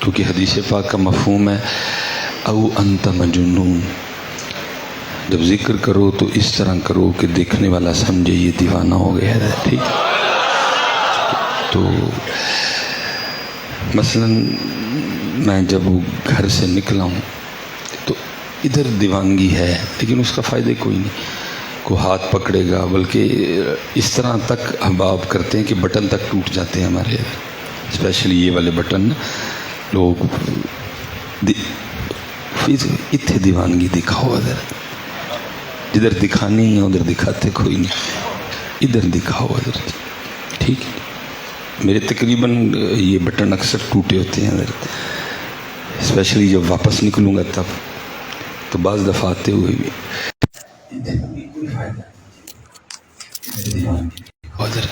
کیونکہ حدیث پاک کا مفہوم ہے او انت مجنون، جب ذکر کرو تو اس طرح کرو کہ دیکھنے والا سمجھے یہ دیوانہ ہو گیا ہے. ٹھیک. تو مثلا میں جب گھر سے نکلا ہوں تو ادھر دیوانگی ہے، لیکن اس کا فائدہ کوئی نہیں. کو ہاتھ پکڑے گا، بلکہ اس طرح تک احباب کرتے ہیں کہ بٹن تک ٹوٹ جاتے ہیں ہمارے ادھر، اسپیشلی یہ والے بٹن لوگ. اتنے دیوانگی دکھاؤ، ادھر جدھر دکھانی ہے ادھر دکھاتے کوئی نہیں، ادھر دکھاؤ ادھر. ٹھیک. میرے تقریباً یہ بٹن اکثر ٹوٹے ہوتے ہیں ادھر، اسپیشلی جب واپس نکلوں گا تب. تو بعض دفعہ آتے ہوئے بھی ادھر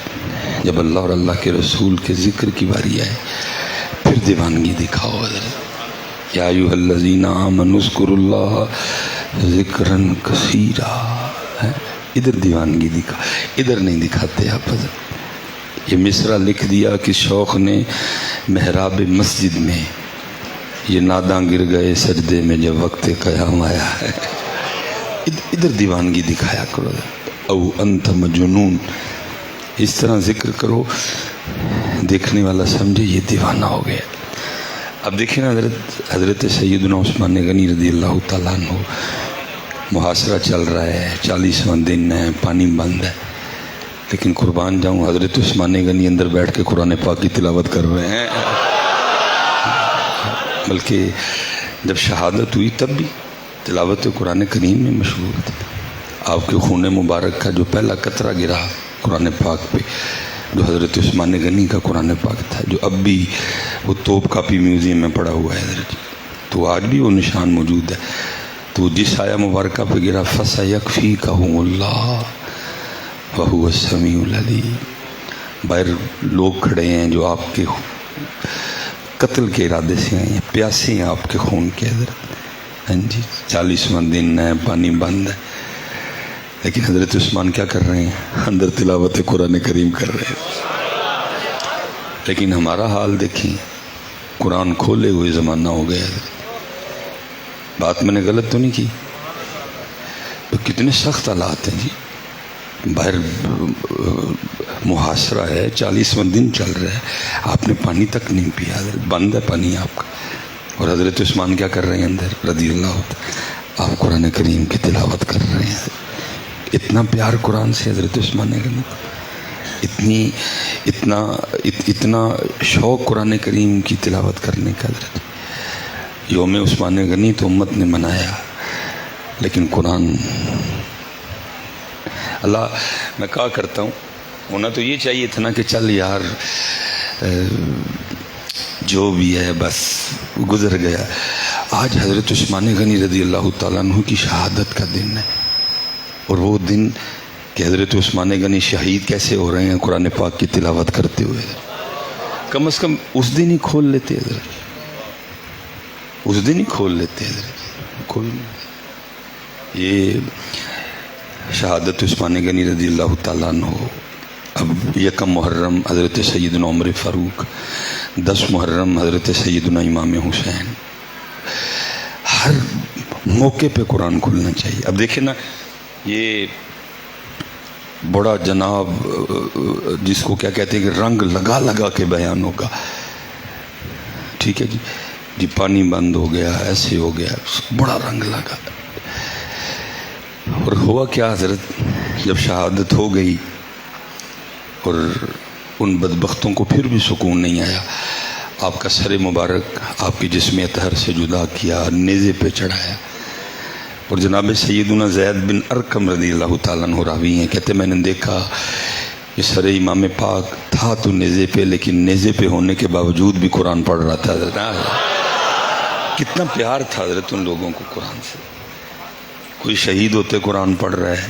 جب اللہ اور اللہ کے رسول کے ذکر کی باری آئے پھر دیوانگی دکھاؤ ادھر. یا ایھا الذین آمنوا اذکروا اللہ ذکرا کثیرا. ادھر دیوانگی دکھا، ادھر نہیں دکھاتے آپ. ادھر یہ مصرع لکھ دیا کہ شوق نے محراب مسجد میں، یہ ناداں گر گئے سجدے میں جب وقت قیام آیا ہے. ادھر دیوانگی دکھایا کرو. او انت مجنون، اس طرح ذکر کرو دیکھنے والا سمجھے یہ دیوانہ ہو گیا. اب دیکھیں نا حضرت سیدنا عثمان غنی رضی اللہ تعالیٰ عنہ، محاصرہ چل رہا ہے، 40واں دن ہے، پانی بند ہے، لیکن قربان جاؤں حضرت عثمان غنی اندر بیٹھ کے قرآن پاک کی تلاوت کر رہے ہیں. بلکہ جب شہادت ہوئی تب بھی تلاوت قرآن کریم میں مشغول تھے. آپ کے خون مبارک کا جو پہلا قطرہ گرا قرآن پاک پہ، جو حضرت عثمان غنی کا قرآن پاک تھا، جو اب بھی وہ توپ کاپی میوزیم میں پڑا ہوا ہے حضرت، تو آج بھی وہ نشان موجود ہے. تو جس آیہ مبارکہ پہ گرا فَسَيَكْفِيكَهُمُ اللَّهُ وَهُوَ السَّمِيعُ الْعَلِيمُ، باہر لوگ کھڑے ہیں جو آپ کے قتل کے ارادے سے آئے ہیں، پیاسے ہیں آپ کے خون کے. حضرت ہاں جی 40واں دن ہے، پانی بند ہے، لیکن حضرت عثمان کیا کر رہے ہیں؟ اندر تلاوت قرآن کریم کر رہے ہیں. لیکن ہمارا حال دیکھیں، قرآن کھولے ہوئے زمانہ ہو گیا. بات میں نے غلط تو نہیں کی؟ تو کتنے سخت حالات ہیں جی. باہر محاصرہ ہے، 40واں دن چل رہا ہے، آپ نے پانی تک نہیں پیا، بند ہے پانی آپ کا. اور حضرت عثمان کیا کر رہے ہیں اندر رضی اللہ عنہ؟ آپ قرآن کریم کی تلاوت کر رہے ہیں. اتنا پیار قرآن سے حضرت عثمان غنی، اتنا شوق قرآن کریم کی تلاوت کرنے کا. حضرت یوم عثمان غنی تو امت نے منایا، لیکن قرآن اللہ، میں کہا کرتا ہوں ہونا تو یہ چاہیے تھا نا کہ چل یار جو بھی ہے بس گزر گیا. آج حضرت عثمان غنی رضی اللہ تعالیٰ عنہ کی شہادت کا دن ہے، اور وہ دن کہ حضرت عثمان غنی شہید کیسے ہو رہے ہیں قرآن پاک کی تلاوت کرتے ہوئے. کم از کم اس دن ہی کھول لیتے حضرت، اس دن ہی کھول لیتے حضرت. کوئی یہ شہادت عثمان غنی رضی اللہ تعالیٰ عنہ. اب 1 محرم حضرت سیدنا عمر فاروق، 10 محرم حضرت سیدنا امام حسین. ہر موقع پہ قرآن کھولنا چاہیے. اب دیکھیں نا، یہ بڑا جناب جس کو کیا کہتے ہیں کہ رنگ لگا لگا کے بیان ہوگا. ٹھیک ہے جی پانی بند ہو گیا، ایسے ہو گیا، بڑا رنگ لگا. اور ہوا کیا حضرت؟ جب شہادت ہو گئی اور ان بدبختوں کو پھر بھی سکون نہیں آیا، آپ کا سر مبارک آپ کی جسم اطہر سے جدا کیا، نیزے پہ چڑھایا. اور جناب سیدنا زید بن ارقم رضی اللہ تعالیٰ عنہ راوی ہیں، کہتے میں نے دیکھا کہ سر امام پاک تھا تو نیزے پہ، لیکن نیزے پہ ہونے کے باوجود بھی قرآن پڑھ رہا تھا. حضرت کتنا پیار تھا حضرت ان لوگوں کو قرآن سے. کوئی شہید ہوتے قرآن پڑھ رہا ہے،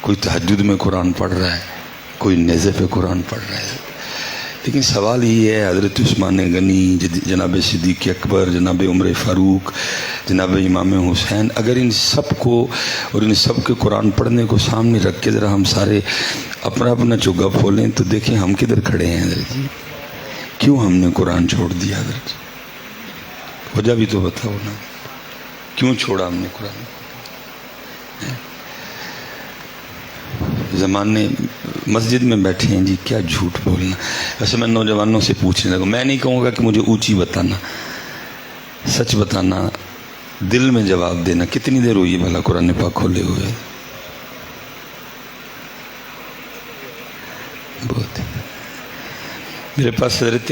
کوئی تہجد میں قرآن پڑھ رہا ہے، کوئی نیزے پہ قرآن پڑھ رہا ہے. لیکن سوال یہ ہے حضرت عثمان غنی، جناب صدیق اکبر، جناب عمر فاروق، جناب امام حسین، اگر ان سب کو اور ان سب کے قرآن پڑھنے کو سامنے رکھ کے ذرا ہم سارے اپنا اپنا چگا پھولیں تو دیکھیں ہم کدھر کھڑے ہیں حضرت جی. کیوں ہم نے قرآن چھوڑ دیا حضرت؟ وجہ بھی تو بتاؤ نا، کیوں چھوڑا ہم نے قرآن؟ زمانے مسجد میں بیٹھے ہیں جی، کیا جھوٹ بولنا۔ ویسے میں نوجوانوں سے پوچھنے لگا، میں نہیں کہوں گا کہ مجھے اونچی بتانا، سچ بتانا، دل میں جواب دینا۔ کتنی دیر ہوئی بھلا قرآن پاک کھولے ہوئے؟ بہت۔ میرے پاس حضرت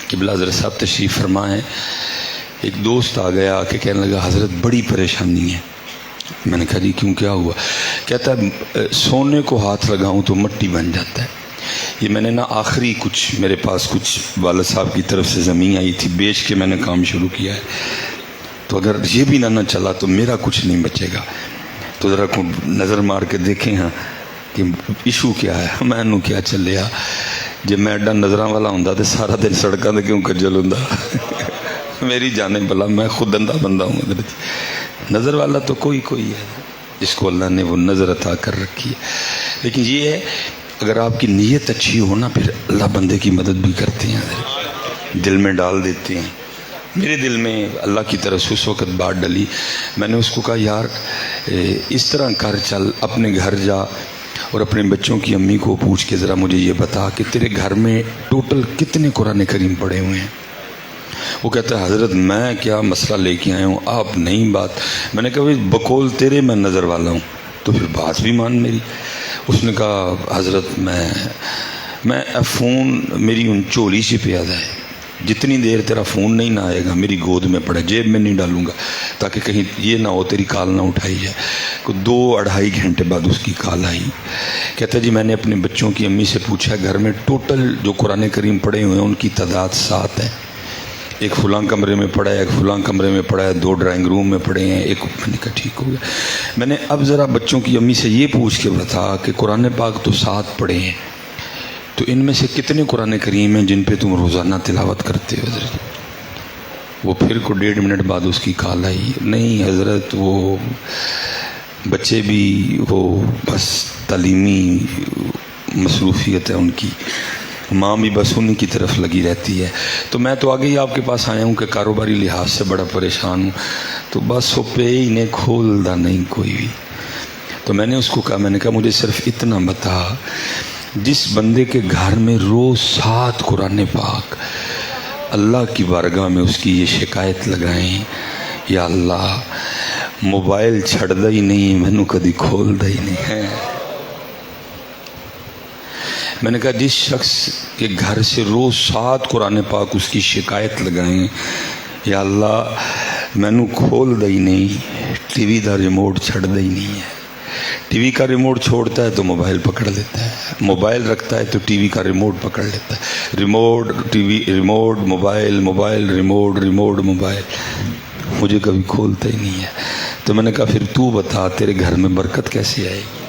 قبلہ حضرت صاحب تشریف فرما ہے، ایک دوست آ گیا، آ کے کہنے لگا حضرت بڑی پریشانی ہے۔ میں نے کہا جی کیوں، کیا ہوا؟ کہتا ہے سونے کو ہاتھ لگاؤں تو مٹی بن جاتا ہے۔ یہ میں نے نا آخری کچھ، میرے پاس کچھ والد صاحب کی طرف سے زمین آئی تھی، بیچ کے میں نے کام شروع کیا ہے، تو اگر یہ بھی نہ چلا تو میرا کچھ نہیں بچے گا، تو ذرا نظر مار کے دیکھیں ہاں کہ ایشو کیا ہے۔ میں نو کیا چلیا، جب میں ایڈا نظراں والا ہوں تو سارا دن سڑکاں تے کیوں کجل ہوں؟ میری جانے بلا، میں خود اندھا بندہ ہوں۔ نظر والا تو کوئی ہے جس کو اللہ نے وہ نظر عطا کر رکھی ہے، لیکن یہ ہے اگر آپ کی نیت اچھی ہو نا، پھر اللہ بندے کی مدد بھی کرتے ہیں، دل میں ڈال دیتے ہیں۔ میرے دل میں اللہ کی طرف سے اس وقت بات ڈلی، میں نے اس کو کہا یار اس طرح کر، چل اپنے گھر جا اور اپنے بچوں کی امی کو پوچھ کے ذرا مجھے یہ بتا کہ تیرے گھر میں ٹوٹل کتنے قرآن کریم پڑھے ہوئے ہیں۔ وہ کہتا ہے حضرت میں کیا مسئلہ لے کے آیا ہوں، آپ نہیں بات۔ میں نے کہا بقول تیرے میں نظر والا ہوں تو پھر بات بھی مان میری۔ اس نے کہا حضرت میں فون میری ان چولی سے پیادا ہے، جتنی دیر تیرا فون نہیں نہ آئے گا میری گود میں پڑے، جیب میں نہیں ڈالوں گا تاکہ کہیں یہ نہ ہو تیری کال نہ اٹھائی جائے۔ 2-2.5 گھنٹے بعد اس کی کال آئی، کہتا جی میں نے اپنے بچوں کی امی سے پوچھا گھر میں ٹوٹل جو قرآن کریم پڑھے ہوئے ہیں ان کی تعداد 7 ہے، ایک فلاں کمرے میں پڑھا ہے، ایک فلاں کمرے میں پڑھا ہے، 2 ڈرائنگ روم میں پڑھے ہیں، ایک۔ میں نے کہا ٹھیک ہو گیا۔ میں نے اب ذرا بچوں کی امی سے یہ پوچھ کے بتا کہ قرآن پاک تو 7 پڑھے ہیں، تو ان میں سے کتنے قرآن کریم ہیں جن پہ تم روزانہ تلاوت کرتے ہو حضرت؟ وہ پھر کو 1.5 منٹ بعد اس کی کال آئی، نہیں حضرت وہ بچے بھی وہ بس تعلیمی مصروفیت ہے ان کی، ماں بھی بس انہی کی طرف لگی رہتی ہے، تو میں تو آگے ہی آپ کے پاس آیا ہوں کہ کاروباری لحاظ سے بڑا پریشان ہوں، تو بس وہ پہ انہیں کھولدا نہیں کوئی بھی۔ تو میں نے اس کو کہا، میں نے کہا مجھے صرف اتنا بتا، جس بندے کے گھر میں روز 7 قرآن پاک، اللہ کی بارگاہ میں اس کی یہ شکایت لگائیں یا اللہ موبائل چھڑدا ہی نہیں، مینوں کدی کھولدا ہی نہیں ہے۔ میں نے کہا جس شخص کے گھر سے روز 7 قرآن پاک اس کی شکایت لگائیں یا اللہ مینوں کھولدا ہی نہیں، ٹی وی دا ریموٹ چھڑدا ہی نہیں ہے۔ ٹی وی کا ریموٹ چھوڑتا ہے تو موبائل پکڑ لیتا ہے، موبائل رکھتا ہے تو ٹی وی کا ریموٹ پکڑ لیتا ہے، remote T V, remote mobile, mobile remote, remote mobile, مجھے کبھی کھولتا ہی نہیں ہے۔ تو میں نے کہا پھر تو بتا تیرے گھر میں برکت کیسے آئے گی؟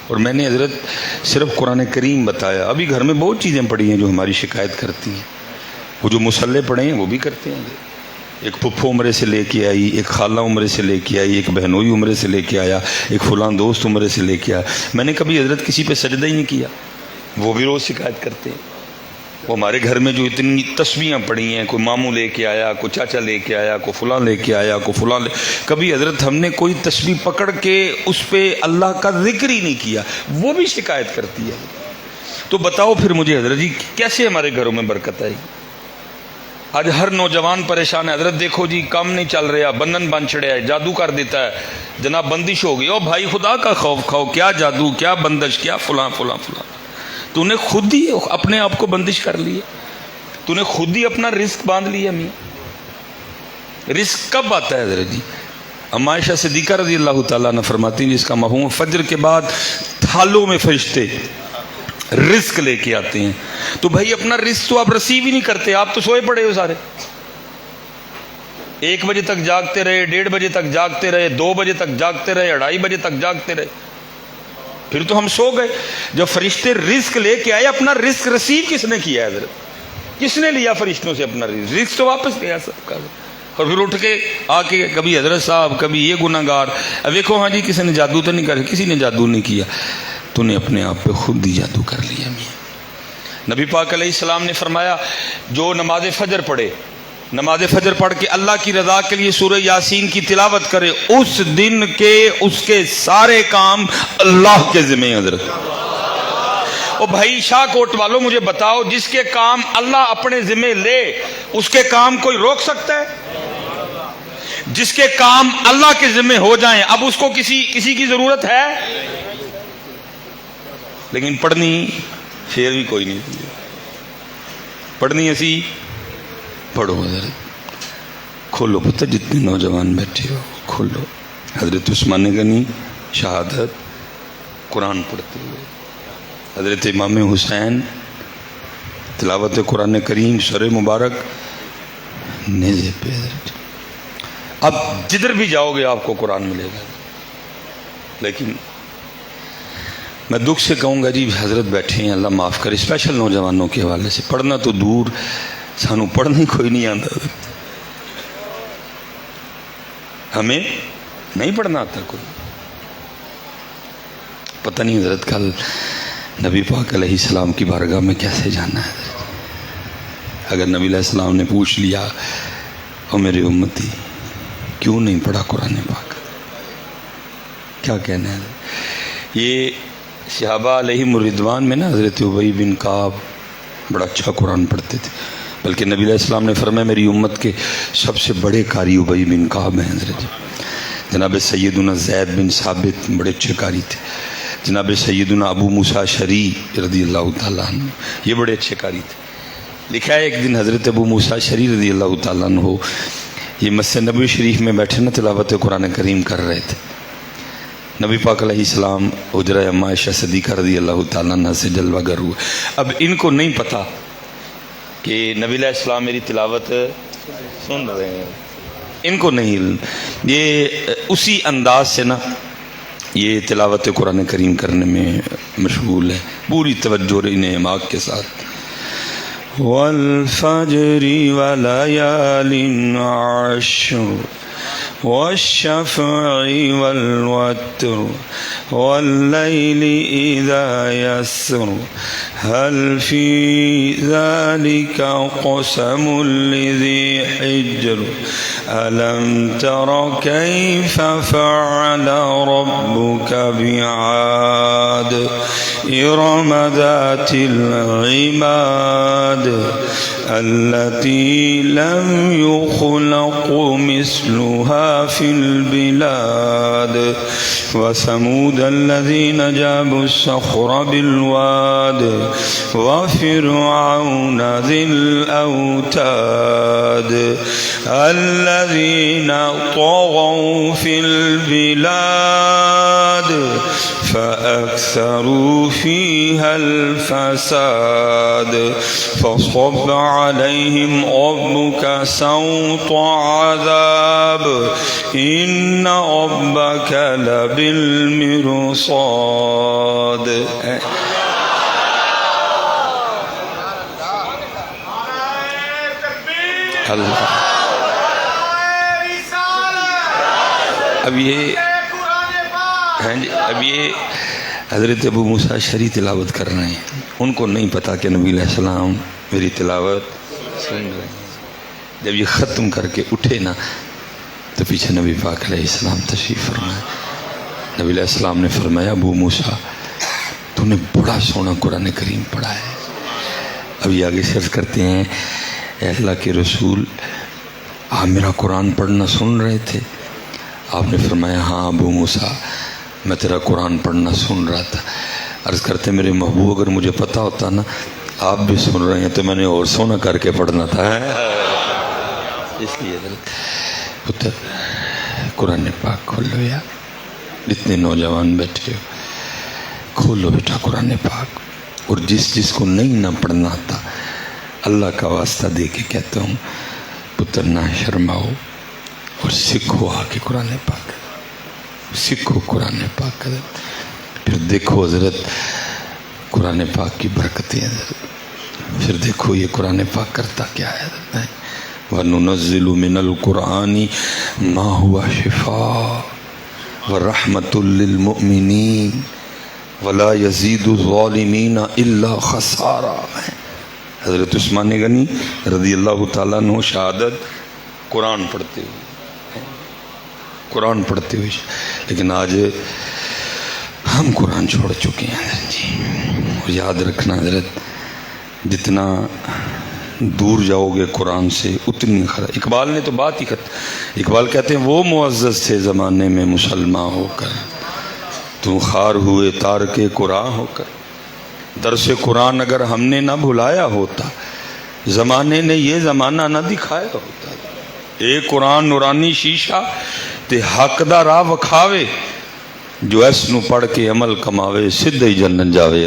اور میں نے حضرت صرف قرآن کریم بتایا، ابھی گھر میں بہت چیزیں پڑھی ہیں جو ہماری شکایت کرتی ہیں، وہ جو مصلے پڑھے ہیں وہ بھی کرتے ہیں۔ ایک پھپھو عمرے سے لے کے آئی، ایک خالہ عمرے سے لے کے آئی، ایک بہنوئی عمرے سے لے کے آیا، ایک فلاں دوست عمرے سے لے کے آیا۔ میں نے کبھی حضرت کسی پہ سجدہ ہی نہیں کیا، وہ بھی روز شکایت کرتے ہیں۔ وہ ہمارے گھر میں جو اتنی تسبیحاں پڑھی ہیں، کوئی ماموں لے کے آیا، کوئی چاچا لے کے آیا، کوئی فلاں لے کے آیا، کوئی فلاں کبھی حضرت ہم نے کوئی تسبیح پکڑ کے اس پہ اللہ کا ذکر ہی نہیں کیا، وہ بھی شکایت کرتی ہے۔ تو بتاؤ پھر مجھے حضرت جی کیسے ہمارے گھروں میں برکت آئے گی؟ آج ہر نوجوان پریشان ہے، حضرت دیکھو جی کام نہیں چل رہا، بندھن بن چڑھیا ہے، جادو کر دیتا ہے جناب، بندش ہو گئی۔ او بھائی خدا کا خوف کھاؤ، کیا جادو، کیا بندش، کیا فلاں فلاں فلاں۔ تو نے خود ہی اپنے آپ کو بندش کر لی ہے، تو نے خود ہی اپنا رزق باندھ لیا۔ میاں رزق کب آتا ہے حضرت جی؟ اما عائشہ صدیقہ رضی اللہ تعالیٰ عنہ فرماتی ہیں، جس کا مفہوم فجر کے بعد تھالوں میں فرشتے رزق لے کے آتے ہیں۔ تو بھائی اپنا رزق تو آپ ریسیو ہی نہیں کرتے، آپ تو سوئے پڑے ہو سارے، 1 بجے تک جاگتے رہے، 1:30 بجے تک جاگتے رہے، 2 بجے تک جاگتے رہے، 2:30 بجے تک جاگتے رہے، پھر تو ہم سو گئے۔ جب فرشتے رزق لے کے آئے، اپنا رزق ریسیو کس نے کیا ہے حضرت؟ کس نے لیا فرشتوں سے اپنا رزق؟ تو واپس لیا سب کا، اور پھر اٹھ کے آ کے کبھی حضرت صاحب، کبھی یہ گناہ گار، اب دیکھو ہاں جی کسی نے جادو تو نہیں کر، کسی نے جادو نہیں کیا، تو نے اپنے آپ پہ خود ہی جادو کر لیا۔ میاں نبی پاک علیہ السلام نے فرمایا جو نماز فجر پڑھے نماز فجر پڑھ کے اللہ کی رضا کے لیے سورہ یاسین کی تلاوت کرے، اس دن کے اس کے سارے کام اللہ کے ذمہ حضرت۔ او بھائی شاہ کوٹ والوں مجھے بتاؤ، جس کے کام اللہ اپنے ذمہ لے اس کے کام کوئی روک سکتا ہے؟ جس کے کام اللہ کے ذمہ ہو جائیں اب اس کو کسی کی ضرورت ہے؟ لیکن پڑھنی پھر بھی کوئی نہیں، پڑھنی اسی پڑھو حضرت۔ کھولو پتہ جتنے نوجوان بیٹھے ہو کھولو، حضرت عثمان غنی شہادت قرآن پڑھتے ہوئے، حضرت امام حسین تلاوت قرآن کریم سر مبارک نیزے پہ حضرت۔ اب جدھر بھی جاؤ گے آپ کو قرآن ملے گا، لیکن میں دکھ سے کہوں گا جی حضرت بیٹھے ہیں، اللہ معاف کرے، اسپیشل نوجوانوں کے حوالے سے، پڑھنا تو دور، سانو پڑھنا ہی کوئی نہیں آتا، ہمیں نہیں پڑھنا آتا کوئی۔ پتہ نہیں حضرت کل نبی پاک علیہ السلام کی بارگاہ میں کیسے جانا ہے حضرت؟ اگر نبی علیہ السلام نے پوچھ لیا او میرے امتی کیوں نہیں پڑھا قرآن پاک، کیا کہنا ہے؟ یہ صحابہ علیہم الرضوان میں نا حضرت ابی بن کعب بڑا اچھا قرآن پڑھتے تھے، بلکہ نبی علیہ السلام نے فرمایا میری امت کے سب سے بڑے قاری ابی بن کعب ہیں حضرت۔ جناب سیدنا زید بن ثابت بڑے اچھے قاری تھے، جناب سیدنا ابو موسیٰ اشعری رضی اللہ تعالیٰ عنہ یہ بڑے اچھے قاری تھے۔ لکھا ہے ایک دن حضرت ابو موسیٰ اشعری رضی اللہ تعالیٰ عنہ یہ مسجد نبوی شریف میں بیٹھے نا تلاوت قرآن کریم کر رہے تھے، نبی پاک علیہ السلام حجرہ اما عائشہ صدیقہ رضی اللہ تعالیٰ عنہ سے جلوہ گر ہوئے۔ اب ان کو نہیں پتا کہ نبی علیہ السلام میری تلاوت سن رہے ہیں، ان کو نہیں، یہ اسی انداز سے نا یہ تلاوت قرآن کریم کرنے میں مشغول ہے، پوری توجہ اور انہماک کے ساتھ۔ والفجر وليال عشر والشفع والوتر والليل إذا يسر هل في ذلك قسم لذي حجر ألم تر كيف فعل ربك بعاد إرم ذات العماد التي لم يخلق مثلها في البلاد وثمود الذين جابوا الصخر بالواد وفرعون ذي الأوتاد الذين طغوا في البلاد فأكثروا فيها الفساد فصب عليهم ربك سوط عذاب إن ربك لبالمرصاد۔ اب یہ حضرت ابو موسیٰ اشعری تلاوت کر رہے ہیں، ان کو نہیں پتا کہ نبی علیہ السلام میری تلاوت سن رہے ہیں۔ جب یہ ختم کر کے اٹھے نا تو پیچھے نبی پاک علیہ السلام تشریف فرمائے۔ نبی علیہ السلام نے فرمایا ابو موسیٰ تو نے بڑا سونا قرآن کریم پڑھا ہے۔ اب یہ آگے صرف کرتے ہیں اے اللہ کے رسول آپ میرا قرآن پڑھنا سن رہے تھے؟ آپ نے فرمایا ہاں ابو موسیٰ میں تیرا قرآن پڑھنا سن رہا تھا۔ عرض کرتے میرے محبوب اگر مجھے پتا ہوتا نا آپ بھی سن رہے ہیں تو میں نے اور سونا کر کے پڑھنا تھا۔ اس لیے پتر قرآن پاک کھولو، یا جتنے نوجوان بیٹھے ہو کھولو بیٹا قرآن پاک، اور جس کو نہیں نہ پڑھنا آتا اللہ کا واسطہ دے کے کہتا ہوں پتر نہ شرماؤ اور سیکھو آ کے قرآن پاک، سیکھو قرآن پاک۔ پھر دیکھو حضرت قرآن پاک کی برکتیں حضرت، پھر دیکھو یہ قرآن پاک کرتا کیا ہے حضرت۔ وَنُنَزِّلُ مِنَ الْقُرْآنِ مَا هُوَ شِفَاءٌ وَرَحْمَةٌ لِّلْمُؤْمِنِينَ وَلَا يَزِيدُ الظَّالِمِينَ إِلَّا خَسَارًا۔ حضرت عثمان غنی رضی اللہ تعالیٰ عنہ شہادت قرآن پڑھتے ہوئے، لیکن آج ہم قرآن چھوڑ چکے ہیں حضرت جی۔ اور یاد رکھنا حضرت، جتنا دور جاؤ گے قرآن سے اتنی خراب۔ اقبال نے تو بات ہی اقبال کہتے ہیں وہ معزز تھے زمانے میں مسلمان ہو کر، تم خار ہوئے تارک قرآن ہو کر۔ درس قرآن اگر ہم نے نہ بھلایا ہوتا، زمانے نے یہ زمانہ نہ دکھایا ہوتا۔ اے قرآن نورانی شیشہ تے حق دا راہ وکھاوے، جو اس نو پڑھ کے عمل کماوے سدھے ہی جنت جاوے۔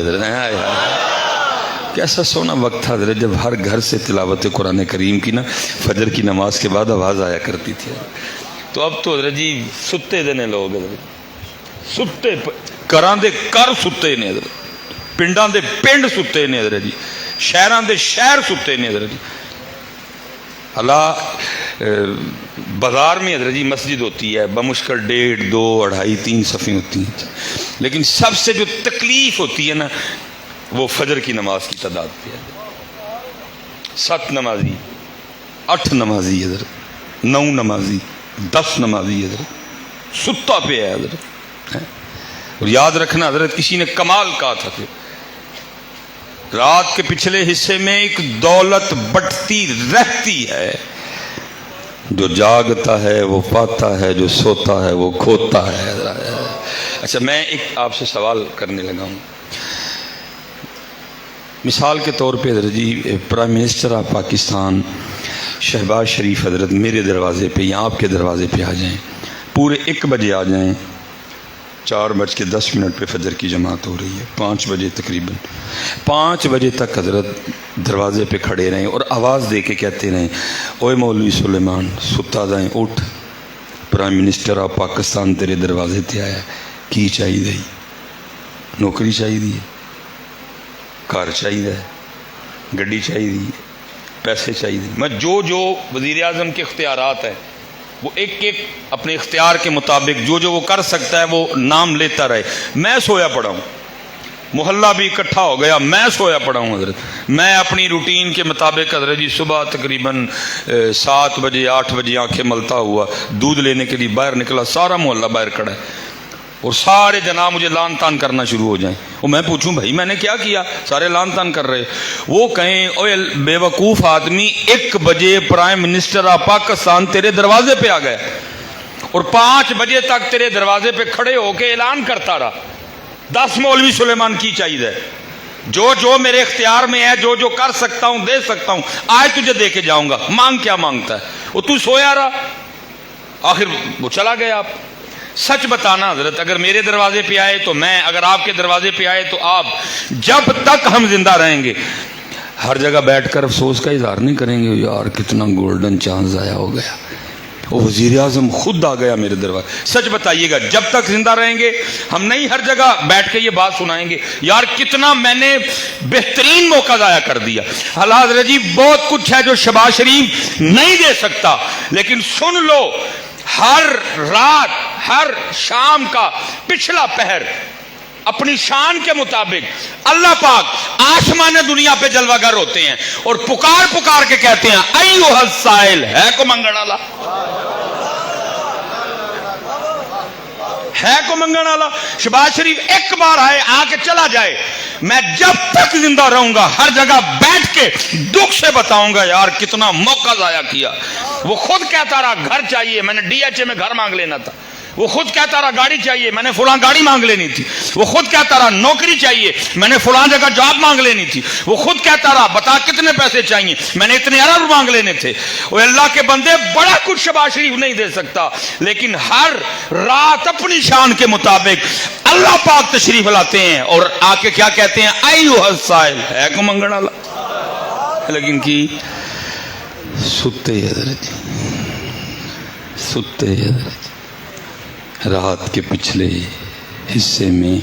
کیسا سونا وقت تھا حضرت، جب ہر گھر سے تلاوت قرآن کریم کی نا فجر کی نماز کے بعد آواز آیا کرتی تھی۔ تو اب تو حضرت جی ستے دینے لوگ حضرت، ستے کراں دے کر ستے نے حضرت، پنڈاں دے پنڈ ستے نے حضرت جی، شہراں دے شہر ستے نے حضرت جی۔ اللہ بازار میں حضرت جی مسجد ہوتی ہے بمشکل 1.5 2 2.5 3 صفیں ہوتی ہیں، لیکن سب سے جو تکلیف ہوتی ہے نا وہ فجر کی نماز کی تعداد پہ ہے۔ 7 نمازی، 8 نمازی حضرت، 9 نمازی، 10 نمازی حضرت ستا پہ ہے حضرت۔ اور یاد رکھنا حضرت، کسی نے کمال کہا تھا کہ رات کے پچھلے حصے میں ایک دولت بٹتی رہتی ہے، جو جاگتا ہے وہ پاتا ہے، جو سوتا ہے وہ کھوتا ہے۔ اچھا میں ایک آپ سے سوال کرنے لگا ہوں، مثال کے طور پہ حضرت ji prime minister of Pakistan Shehbaz Sharif حضرت میرے دروازے پہ یا آپ کے دروازے پہ آ جائیں، پورے 1 بجے آ جائیں، 4:10 پہ فجر کی جماعت ہو رہی ہے، 5 بجے تقریباً 5 بجے تک حضرت دروازے پہ کھڑے رہیں اور آواز دے کے کہتے رہیں اوے مولوی سلیمان ستا دائیں اٹھ، پرائم منسٹر آف پاکستان تیرے دروازے تے آیا، کی چاہیے دی؟ نوکری چاہیے دی، کار چاہیے، گڈی چاہیے، پیسے چاہیے؟ میں جو وزیر اعظم کے اختیارات ہیں وہ ایک اپنے اختیار کے مطابق جو وہ کر سکتا ہے وہ نام لیتا رہے۔ میں سویا پڑا ہوں، محلہ بھی اکٹھا ہو گیا، میں سویا پڑا ہوں حضرت، میں اپنی روٹین کے مطابق حضرت جی صبح تقریباً 7 بجے 8 بجے آنکھیں ملتا ہوا دودھ لینے کے لیے باہر نکلا، سارا محلہ باہر کھڑا ہے اور سارے جناب مجھے لان تان کرنا شروع ہو جائیں، اور میں پوچھوں بھائی میں نے کیا کیا؟ سارے لان تان کر رہے، وہ کہیں اوے بے وقوف آدمی 1 بجے پرائم منسٹر آف پاکستان تیرے دروازے پہ آ گئے اور 5 بجے تک تیرے دروازے پہ کھڑے ہو کے اعلان کرتا رہا 10 مولوی سلیمان کی چاہیے، جو میرے اختیار میں ہے، جو کر سکتا ہوں دے سکتا ہوں، آج تجھے دے کے جاؤں گا، مانگ کیا مانگتا ہے؟ وہ تو سویا رہا، آخر وہ چلا گیا۔ آپ سچ بتانا حضرت، اگر میرے دروازے پہ آئے تو میں، اگر آپ کے دروازے پہ آئے تو آپ، جب تک ہم زندہ رہیں گے ہر جگہ بیٹھ کر افسوس کا اظہار نہیں کریں گے یار کتنا گولڈن چانس ضائع ہو گیا، وہ وزیر اعظم خود آ گیا میرے دروازے۔ سچ بتائیے گا جب تک زندہ رہیں گے ہم نہیں ہر جگہ بیٹھ کے یہ بات سنائیں گے یار کتنا میں نے بہترین موقع ضائع کر دیا۔ حالات حضرت جی بہت کچھ ہے جو شہباز شریف نہیں دے سکتا، لیکن سن لو ہر رات ہر شام کا پچھلا پہر اپنی شان کے مطابق اللہ پاک آسمان دنیا پہ جلوہ گر ہوتے ہیں اور پکار کے کہتے ہیں ایھا السائل، ہے کو منگن والا، ہے کو منگن والا۔ شہباز شریف 1 بار آئے آ کے چلا جائے، میں جب تک زندہ رہوں گا ہر جگہ بیٹھ کے دکھ سے بتاؤں گا یار کتنا موقع ضائع کیا۔ وہ خود کہتا رہا گھر چاہیے، میں نے DHA میں گھر مانگ لینا تھا، وہ خود کہتا رہا گاڑی چاہیے، میں نے فلاں گاڑی مانگ لینی تھی، وہ خود کہتا رہا نوکری چاہیے، میں نے فلاں جگہ جاب مانگ لینی تھی، وہ خود کہتا رہا بتا کتنے پیسے چاہیے، میں نے اتنے ارب مانگ لینے تھے۔ وہ اللہ کے بندے بڑا کچھ شہباز شریف نہیں دے سکتا، لیکن ہر رات اپنی شان کے مطابق اللہ پاک تشریف لاتے ہیں اور آ کے کیا کہتے ہیں ایھا السائل، ہے کو منگن والا، لیکن کی ستے حضرت، ستے حضرت رات کے پچھلے حصے میں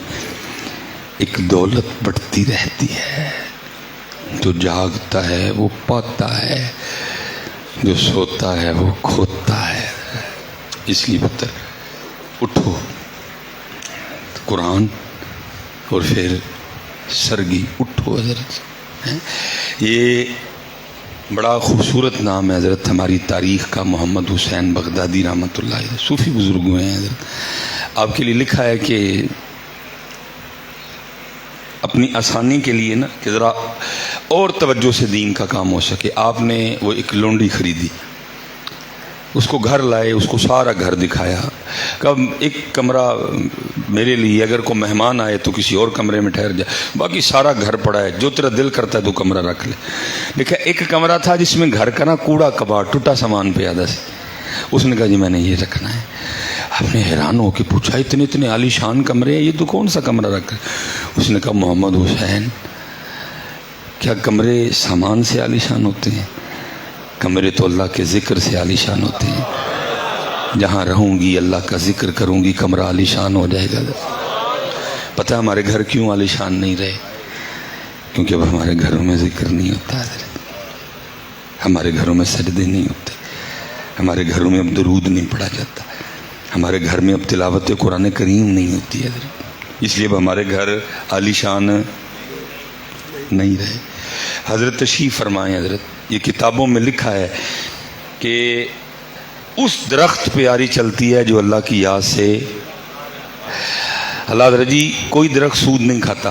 ایک دولت بڑھتی رہتی ہے، جو جاگتا ہے وہ پاتا ہے، جو سوتا ہے وہ کھوتا ہے۔ اس لیے پتر اٹھو قرآن اور پھر سرگی اٹھو حضرت، یہ بڑا خوبصورت نام ہے حضرت ہماری تاریخ کا، محمد حسین بغدادی رحمۃ اللہ علیہ، صوفی بزرگ ہوئے ہیں حضرت۔ آپ کے لیے لکھا ہے کہ اپنی آسانی کے لیے نا کہ ذرا اور توجہ سے دین کا کام ہو سکے، آپ نے وہ ایک لونڈی خریدی، اس کو گھر لائے، اس کو سارا گھر دکھایا، کب ایک کمرہ میرے لیے، اگر کوئی مہمان آئے تو کسی اور کمرے میں ٹھہر جائے، باقی سارا گھر پڑا ہے، جو تیرا دل کرتا ہے تو کمرہ رکھ لے۔ دیکھا ایک کمرہ تھا جس میں گھر کا نا کوڑا کباڑ ٹوٹا سامان پہ آدھا سے، اس نے کہا جی میں نے یہ رکھنا ہے۔ آپ نے حیران ہو کے پوچھا اتنے عالی شان کمرے ہیں، یہ تو کون سا کمرہ رکھ رہے؟ اس نے کہا محمد حسین، کیا کمرے سامان سے عالی شان ہوتے ہیں؟ کمرے تو اللہ کے ذکر سے عالی شان ہوتے ہیں۔ جہاں رہوں گی اللہ کا ذکر کروں گی، کمرہ عالی شان ہو جائے گا۔ پتہ ہے ہمارے گھر کیوں عالی شان نہیں رہے؟ کیونکہ اب ہمارے گھروں میں ذکر نہیں ہوتا ہے، ہمارے گھروں میں سجدے نہیں ہوتے، ہمارے گھروں میں اب درود نہیں پڑھا جاتا، ہمارے گھر میں اب تلاوت قرآن کریم نہیں ہوتی ہے، اس لیے اب ہمارے گھر عالی شان نہیں رہے۔ حضرت تشریف فرمائیں، حضرت یہ کتابوں میں لکھا ہے کہ اس درخت پہ یاری چلتی ہے جو اللہ کی یاد سے، اللہ حضرت جی کوئی درخت سود نہیں کھاتا،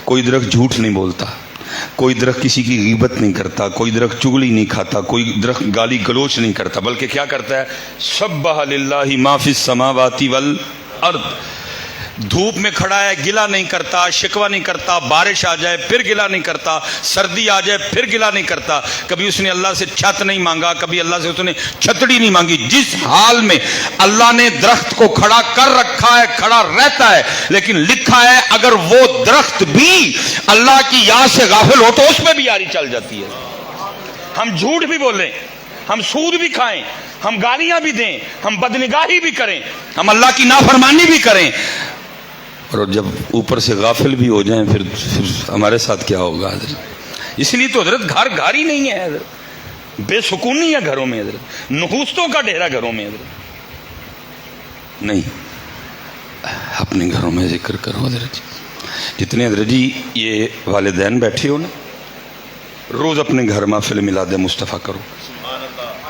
کوئی درخت جھوٹ نہیں بولتا، کوئی درخت کسی کی غیبت نہیں کرتا، کوئی درخت چغلی نہیں کھاتا، کوئی درخت گالی گلوچ نہیں کرتا، بلکہ کیا کرتا ہے؟ سبح للہ ما فی السماوات والارض، دھوپ میں کھڑا ہے گلا نہیں کرتا، شکوہ نہیں کرتا، بارش آ جائے پھر گلا نہیں کرتا، سردی آ جائے پھر گلا نہیں کرتا، کبھی اس نے اللہ سے چھت نہیں مانگا، کبھی اللہ سے اس نے چھتڑی نہیں مانگی۔ جس حال میں اللہ نے درخت کو کھڑا کر رکھا ہے کھڑا رہتا ہے، لیکن لکھا ہے اگر وہ درخت بھی اللہ کی یاد سے غافل ہو تو اس میں بھی یاری چل جاتی ہے۔ ہم جھوٹ بھی بولیں، ہم سود بھی کھائیں، ہم گالیاں بھی دیں، ہم بدنگاہی بھی کریں، ہم اللہ کی نافرمانی بھی کریں، اور جب اوپر سے غافل بھی ہو جائیں پھر ہمارے ساتھ کیا ہوگا حضرت؟ اس لیے تو حضرت گھر ہی نہیں ہے حضرت، بے سکونی ہے گھروں میں حضرت، نحوستوں کا ڈیرا گھروں میں حضرت۔ نہیں، اپنے گھروں میں ذکر کرو حضرت جی۔ جتنے حضرت جی یہ والدین بیٹھے ہو نا، روز اپنے گھر محفل میلاد مصطفیٰ کرو،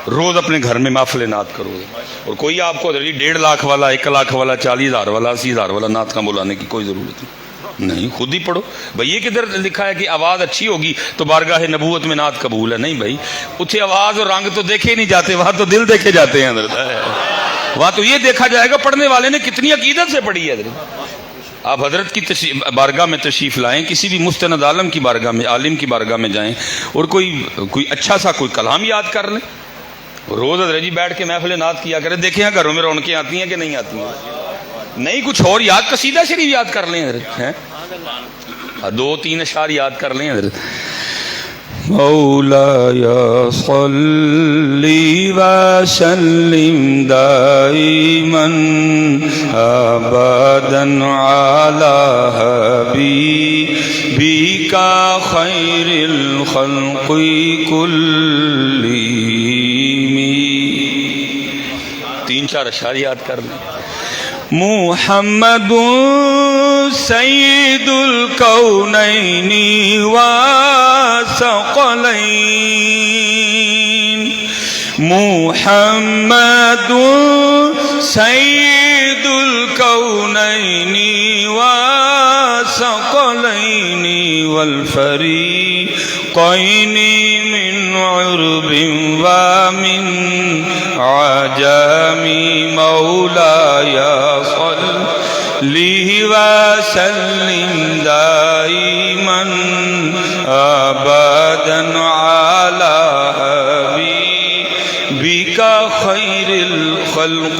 روز اپنے گھر میں محفل نعت کرو، اور کوئی آپ کو 1.5 لاکھ والا، 1 لاکھ والا، 40,000 والا، 80,000 والا نعت کا بلانے کی کوئی ضرورت نہیں، خود ہی پڑھو۔ بھائی یہ کدھر لکھا ہے کہ آواز اچھی ہوگی تو بارگاہ نبوت میں نعت قبول ہے؟ نہیں بھائی، اتھے آواز اور رنگ تو دیکھے نہیں جاتے، وہاں تو دل دیکھے جاتے ہیں حضرت، وہاں تو یہ دیکھا جائے گا پڑھنے والے نے کتنی عقیدت سے پڑھی ہے حضرت۔ آپ حضرت کی بارگاہ میں تشریف لائیں، کسی بھی مستند عالم کی بارگاہ میں، عالم کی بارگاہ میں جائیں، اور کوئی اچھا سا کوئی کلام یاد کر لیں، روز حضرت جی بیٹھ کے محفل نعت کیا کریں، دیکھیں گھروں میں رونقیں آتی ہیں کہ نہیں آتی ہیں؟ نہیں کچھ اور یاد، قصیدہ شریف یاد کر لیں حضرت، 2-3 اشعار یاد کر لیں حضرت۔ مولایا صلی وسلم دائما ابدا علی حبیبک خیر الخلق کلہم۔ 3-4 اشعار یاد کر لیں۔ محمد سید الکونین والثقلین، محمد سید الکونین والثقلین والفریقین من عرب ومن عجم، مولایا صلی وسلم دائما ابدا علی حبیبک خیر الخلق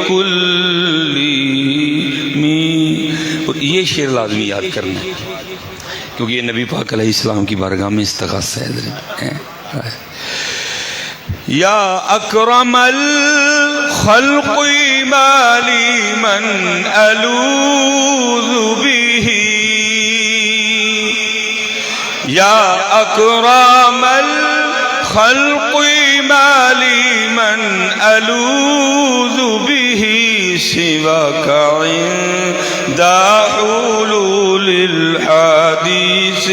کلہم۔ اور یہ شعر لازمی یاد کرنا ہے کیونکہ یہ نبی پاک علیہ السلام کی بارگاہ میں استغاثہ ہے۔ یا اکرم الخلق ما لی من الوذ به، یا اکرم خلقی ما لی من الوذ به سواک عند حلول الحدیث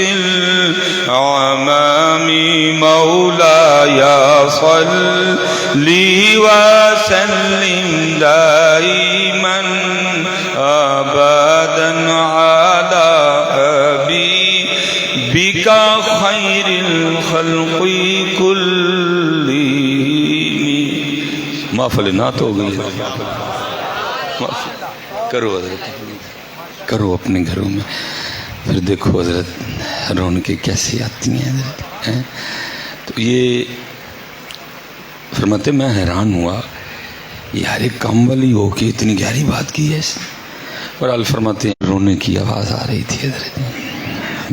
العمام مولاي صلی وسلم دائما ابدا على حبیبک خیر الخلق کلهم. محفل نعت ہو گئی. کرو حضرت، کرو اپنے گھروں میں، پھر دیکھو حضرت رونقیں کیسی آتی ہیں حضرت. تو یہ فرماتے میں حیران ہوا یہ ہر ایک کام والی ہو کے اتنی گہری بات کی ہے اس نے. اور فرماتے ہیں رونے کی آواز آ رہی تھی حضرت.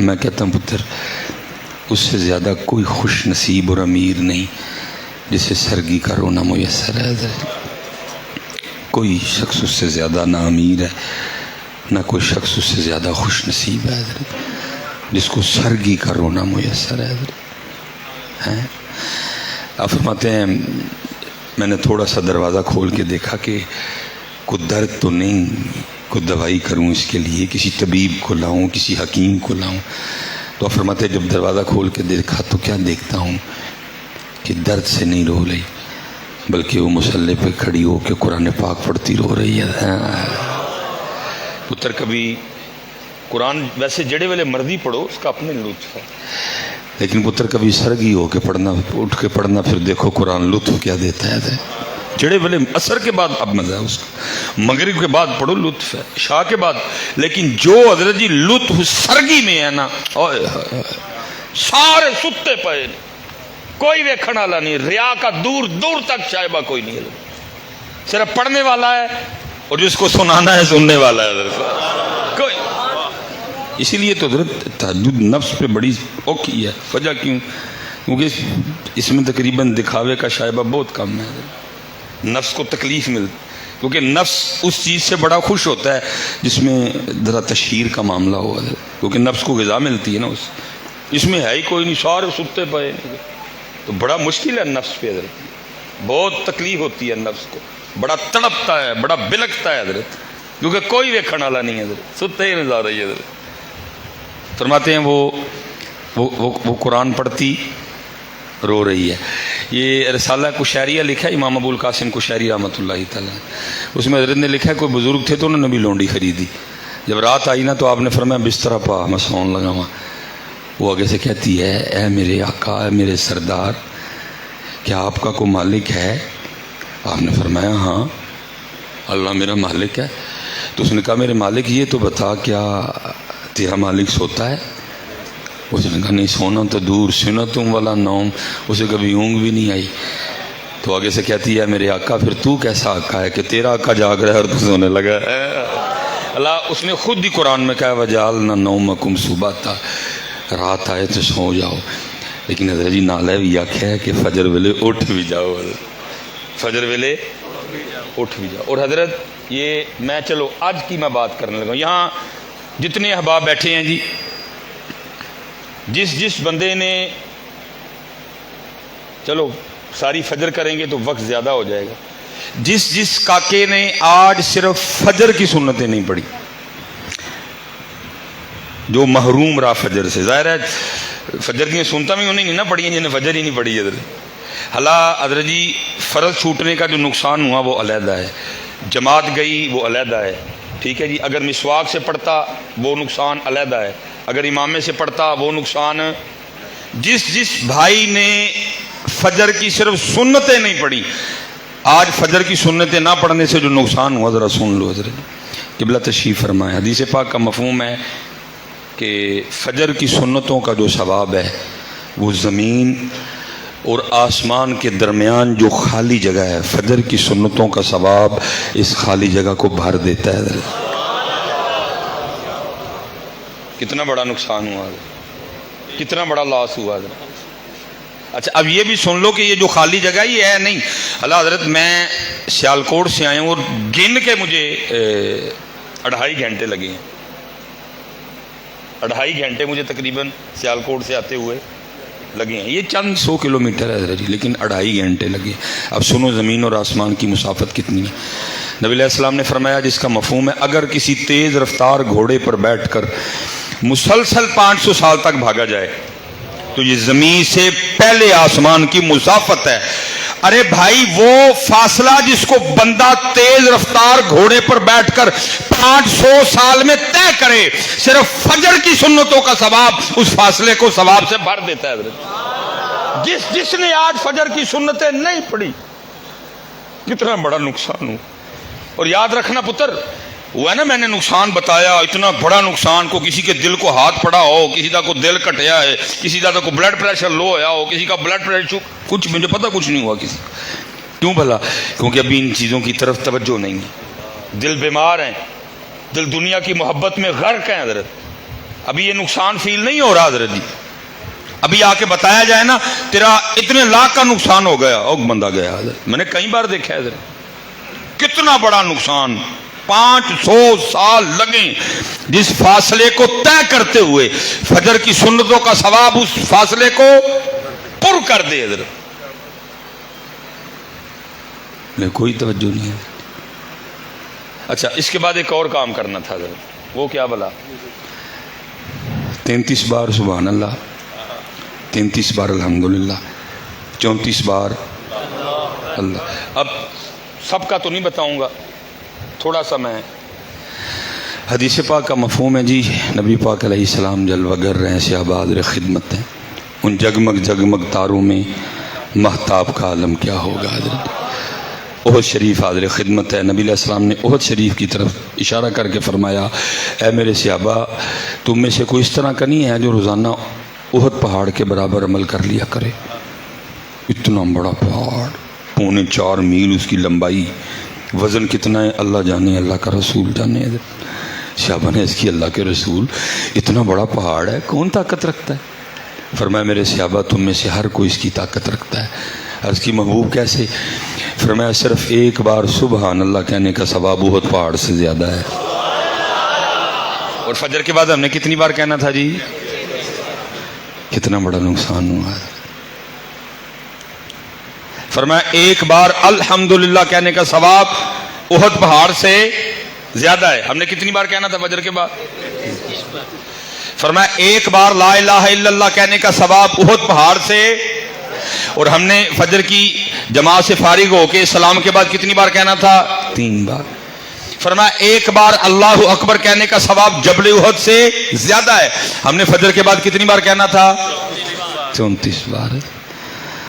میں کہتا ہوں پتر اس سے زیادہ کوئی خوش نصیب اور امیر نہیں جسے سرگی کا رونا میسر ہے حضرت. کوئی شخص اس سے زیادہ نہ امیر ہے نہ کوئی شخص اس سے زیادہ خوش نصیب ہے حضرت جس کو سرگی کا رونا میسر ہے حضرت. آپ فرماتے ہیں میں نے تھوڑا سا دروازہ کھول کے دیکھا کہ کوئی درد تو نہیں، کوئی دوائی کروں اس کے لیے، کسی طبیب کو لاؤں، کسی حکیم کو لاؤں. تو آپ فرماتے ہیں جب دروازہ کھول کے دیکھا تو کیا دیکھتا ہوں کہ درد سے نہیں رو رہی بلکہ وہ مصلی پہ کھڑی ہو کے قرآن پاک پڑھتی رو رہی ہے. پتر کبھی قرآن ویسے جڑے ویلے مرضی پڑھو اس کا اپنے لطف ہے، لیکن پتر کبھی سرگی ہو کے پڑھنا، اٹھ کے پڑھنا، پھر دیکھو قرآن لطف کیا دیتا ہے. جڑے ویلے اثر کے بعد اب مزہ ہے اس کا، مغرب کے بعد پڑھو لطف ہے، عشاء کے بعد. لیکن جو حضرت جی لطف سرگی میں ہے نا، سارے ستے پئے، کوئی ویکھن والا نہیں، ریا کا دور دور تک شائبہ کوئی نہیں ہے، صرف پڑھنے والا ہے اور جس کو سنانا ہے سننے والا ہے حضرت کوئی. اسی لیے تو حضرت تہجد نفس پہ بڑی اوکھی ہے. وجہ کیوں؟ کیونکہ اس میں تقریباً دکھاوے کا شائبہ بہت کم ہے. نفس کو تکلیف ملتی کیونکہ نفس اس چیز سے بڑا خوش ہوتا ہے جس میں ذرا تشہیر کا معاملہ ہوا ہے، کیونکہ نفس کو غذا ملتی ہے نا. اس میں ہے ہی کوئی نہیں، سارے ستے پئے، تو بڑا مشکل ہے نفس پہ حضرت. بہت تکلیف ہوتی ہے نفس کو، بڑا تڑپتا ہے، بڑا بلکتا ہے حضرت، کیونکہ کوئی ویکھن والا نہیں ہے حضرت، ستے ہی نظر رہی ہے حضرت. فرماتے ہیں وہ قرآن پڑھتی رو رہی ہے. یہ رسالہ کشیریہ لکھا ہے امام ابو القاسم کشیری رحمۃ اللہ تعالیٰ، اس میں حضرت نے لکھا ہے کوئی بزرگ تھے تو انہوں نے بھی لونڈی خریدی. جب رات آئی نا تو آپ نے فرمایا بستر پا میں سون لگا ہوا. وہ آگے سے کہتی ہے اے میرے آقا، اے میرے سردار، کیا آپ کا کوئی مالک ہے؟ آپ نے فرمایا ہاں اللہ میرا مالک ہے. تو اس نے کہا میرے مالک یہ تو بتا کیا تیرا مالک سوتا ہے؟ اس نے کہا نہیں سونا تو دور، سنتم والا نوم، اسے کبھی اونگ بھی نہیں آئی. تو آگے سے کہتی ہے میرے آقا پھر تو کیسا آقا ہے کہ تیرا آقا جاگ رہا ہے اور تو سونے لگا ہے؟ اللہ اس نے خود ہی قرآن میں کہا وجعلنا نومکم سباتا، رات آئے تو سو جاؤ. لیکن حضرت جی نالے بھی آکھیا ہے کہ فجر ویلے اٹھ بھی جاؤ، فجر ویلے اٹھ بھی جاؤ. اور حضرت یہ میں چلو آج کی میں بات کرنے لگا، یہاں جتنے احباب بیٹھے ہیں جی، جس بندے نے چلو ساری فجر کریں گے تو وقت زیادہ ہو جائے گا، جس کاکے نے آج صرف فجر کی سنتیں نہیں پڑھی، جو محروم رہا فجر سے، ظاہر ہے فجر کی سنتیں بھی انہیں نہیں نہ پڑھی ہیں جنہیں فجر ہی نہیں پڑھی حضرت. حضرت جی فرض چھوٹنے کا جو نقصان ہوا وہ علیحدہ ہے، جماعت گئی وہ علیحدہ ہے، ٹھیک ہے جی. اگر مسواک سے پڑھتا وہ نقصان علیحدہ ہے، اگر امامے سے پڑھتا وہ نقصان. جس بھائی نے فجر کی صرف سنتیں نہیں پڑھی، آج فجر کی سنتیں نہ پڑھنے سے جو نقصان ہوا ذرا سن لو حضرت. قبلہ تشریف فرمائے. حدیث پاک کا مفہوم ہے کہ فجر کی سنتوں کا جو ثواب ہے وہ زمین اور آسمان کے درمیان جو خالی جگہ ہے، فجر کی سنتوں کا ثواب اس خالی جگہ کو بھر دیتا ہے حضرت. کتنا بڑا نقصان ہوا حضرت، کتنا بڑا لاس ہوا حضرت. اچھا اب یہ بھی سن لو کہ یہ جو خالی جگہ یہ ہے نہیں. اللہ حضرت میں سیالکوٹ سے آیا ہوں اور گن کے مجھے 2.5 گھنٹے لگے ہیں، 2.5 گھنٹے مجھے تقریباً سیالکوٹ سے آتے ہوئے لگے ہیں. یہ چند 100 کلومیٹر ہے حضرت جی، لیکن 2.5 گھنٹے لگے. اب سنو زمین اور آسمان کی مسافت کتنی ہے. نبی علیہ السلام نے فرمایا جس کا مفہوم ہے اگر کسی تیز رفتار گھوڑے پر بیٹھ کر مسلسل 500 سال تک بھاگا جائے تو یہ زمین سے پہلے آسمان کی مسافت ہے. ارے بھائی وہ فاصلہ جس کو بندہ تیز رفتار گھوڑے پر بیٹھ کر 500 سال میں طے کرے، صرف فجر کی سنتوں کا ثواب اس فاصلے کو ثواب سے بھر دیتا ہے حضرت. جس نے آج فجر کی سنتیں نہیں پڑھی کتنا بڑا نقصان ہو. اور یاد رکھنا پتر، وہ ہے نا میں نے نقصان بتایا اتنا بڑا نقصان کو، کسی کے دل کو ہاتھ پڑا ہو، کسی کا کو دل کٹیا ہے، کسی کا کو بلڈ پریشر لو ہوا ہو، کسی کا بلڈ پریشر کچھ مجھے پتہ کچھ نہیں ہوا کسی کا. کیوں بھلا؟ کیونکہ ابھی ان چیزوں کی طرف توجہ نہیں ہے، دل بیمار ہیں، دل دنیا کی محبت میں غرق ہیں حضرت. ابھی یہ نقصان فیل نہیں ہو رہا حضرت جی. ابھی آ کے بتایا جائے نا تیرا اتنے لاکھ کا نقصان ہو گیا، اور بندہ گیا حضرت. میں نے کئی بار دیکھا ہے حضرت کتنا بڑا نقصان. 500 سال لگیں جس فاصلے کو طے کرتے ہوئے فجر کی سنتوں کا ثواب اس فاصلے کو پر کر دے حضرت. کوئی توجہ نہیں ہے. اچھا اس کے بعد ایک اور کام کرنا تھا حضرت. وہ کیا بلا؟ 33 بار سبحان اللہ، 33 بار الحمدللہ، 34 بار اللہ. اب سب کا تو نہیں بتاؤں گا، تھوڑا سا میں حدیث پاک کا مفہوم ہے جی. نبی پاک علیہ السلام جلوہ گر رہے ہیں، صحابہ حاضر خدمت ہیں. ان جگمگ جگمگ تاروں میں مہتاب کا عالم کیا ہوگا حضرت. احد شریف حاضر خدمت ہے. نبی علیہ السلام نے احد شریف کی طرف اشارہ کر کے فرمایا اے میرے صحابہ تم میں سے کوئی اس طرح کا نہیں ہے جو روزانہ احد پہاڑ کے برابر عمل کر لیا کرے. اتنا بڑا پہاڑ، 4.25 میل اس کی لمبائی، وزن کتنا ہے اللہ جانے، اللہ کا رسول جانے. صحابہ نے اس کی اللہ کے رسول اتنا بڑا پہاڑ ہے کون طاقت رکھتا ہے؟ فرمایا میرے صحابہ تم میں سے ہر کوئی اس کی طاقت رکھتا ہے. عرض کی محبوب کیسے؟ فرمایا صرف ایک بار سبحان اللہ کہنے کا ثواب احد پہاڑ سے زیادہ ہے. اور فجر کے بعد ہم نے کتنی بار کہنا تھا جی؟ کتنا بڑا نقصان ہوا ہے. فرمایا ایک بار الحمدللہ کہنے کا ثواب احد پہاڑ سے زیادہ ہے. ہم نے کتنی بار کہنا تھا فجر کے بعد؟ فرمایا ایک بار لا الہ الا اللہ کہنے کا ثواب احد پہاڑ سے. اور ہم نے فجر کی جماعت سے فارغ ہو کے سلام کے بعد کتنی بار کہنا تھا؟ 3 بار. فرمایا ایک بار اللہ اکبر کہنے کا ثواب جبل احد سے زیادہ ہے. ہم نے فجر کے بعد کتنی بار کہنا تھا؟ 34 بار.